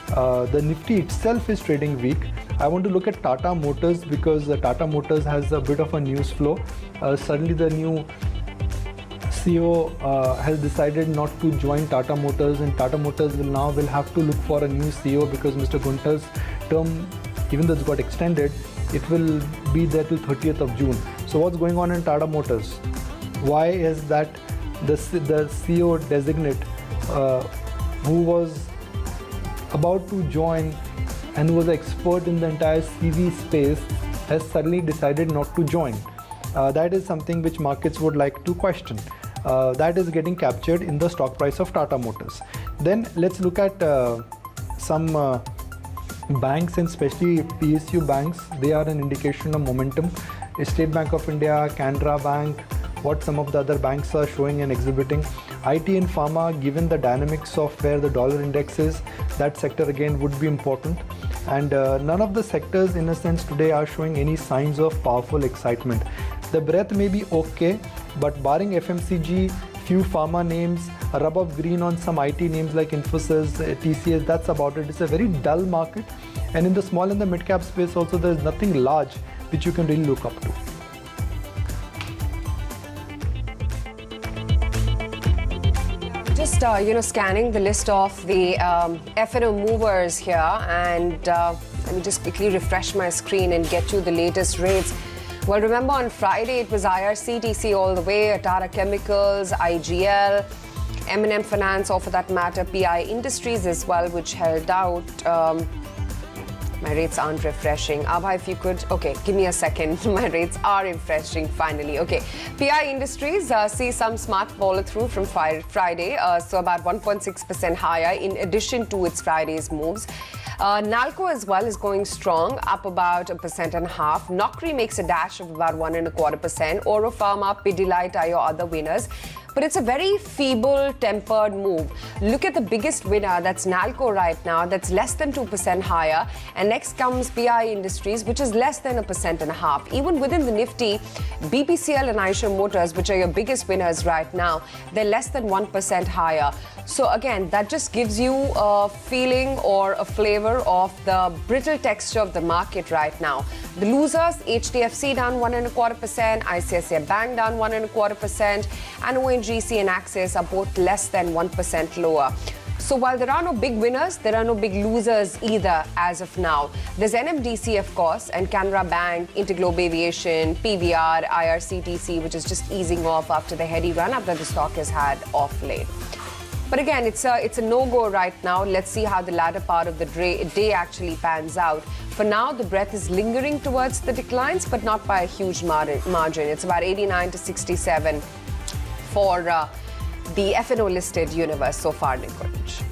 The Nifty itself is trading weak. I want to look at Tata Motors because Tata Motors has a bit of a news flow. Suddenly the new CEO has decided not to join Tata Motors, and Tata Motors will have to look for a new CEO because Mr. Gunter's term, even though it's got extended, it will be there till 30th of June. So what's going on in Tata Motors? Why is that the CEO designate who was about to join and who was an expert in the entire CV space has suddenly decided not to join? That is something which markets would like to question. That is getting captured in the stock price of Tata Motors. Then let's look at some banks, and especially PSU banks. They are an indication of momentum. State Bank of India, Canara Bank, what some of the other banks are showing and exhibiting. IT and Pharma, given the dynamics of where the dollar index is, that sector again would be important. And none of the sectors in a sense today are showing any signs of powerful excitement. The breadth may be okay, but barring FMCG, few pharma names, a rub of green on some IT names like Infosys, TCS, that's about it. It's a very dull market. And in the small and the mid cap space also, there's nothing large which you can really look up to. Just scanning the list of the F&O movers here, and let me just quickly refresh my screen and get you the latest rates. Well, remember on Friday it was IRCTC all the way, Tata Chemicals, IGL, M&M Finance, or for that matter PI Industries as well, which held out. My rates aren't refreshing. Abha, if you could, okay, give me a second. My rates are refreshing finally. Okay, PI Industries see some smart follow through from Friday, so about 1.6% higher in addition to its Friday's moves. Nalco as well is going strong, up about 1.5%. Nokri makes a dash of about 1.25%. Oro Pharma, Pidilite are your other winners. But it's a very feeble, tempered move. Look at the biggest winner, that's Nalco right now, that's less than 2% higher. And next comes PI Industries, which is less than 1.5%. Even within the Nifty, BPCL and Tata Motors, which are your biggest winners right now, they're less than 1% higher. So again, that just gives you a feeling or a flavor of the brittle texture of the market right now. The losers, HDFC down 1.25%, ICICI Bank down 1.25%, and ONGC and Axis are both less than 1% lower. So while there are no big winners, there are no big losers either as of now. There's NMDC, of course, and Canara Bank, Interglobe Aviation, PVR, IRCTC, which is just easing off after the heady run-up that the stock has had off late. But again, it's a no-go right now. Let's see how the latter part of the day actually pans out. For now, the breadth is lingering towards the declines, but not by a huge margin. It's about 89 to 67 for the F&O listed universe so far, Nikunj.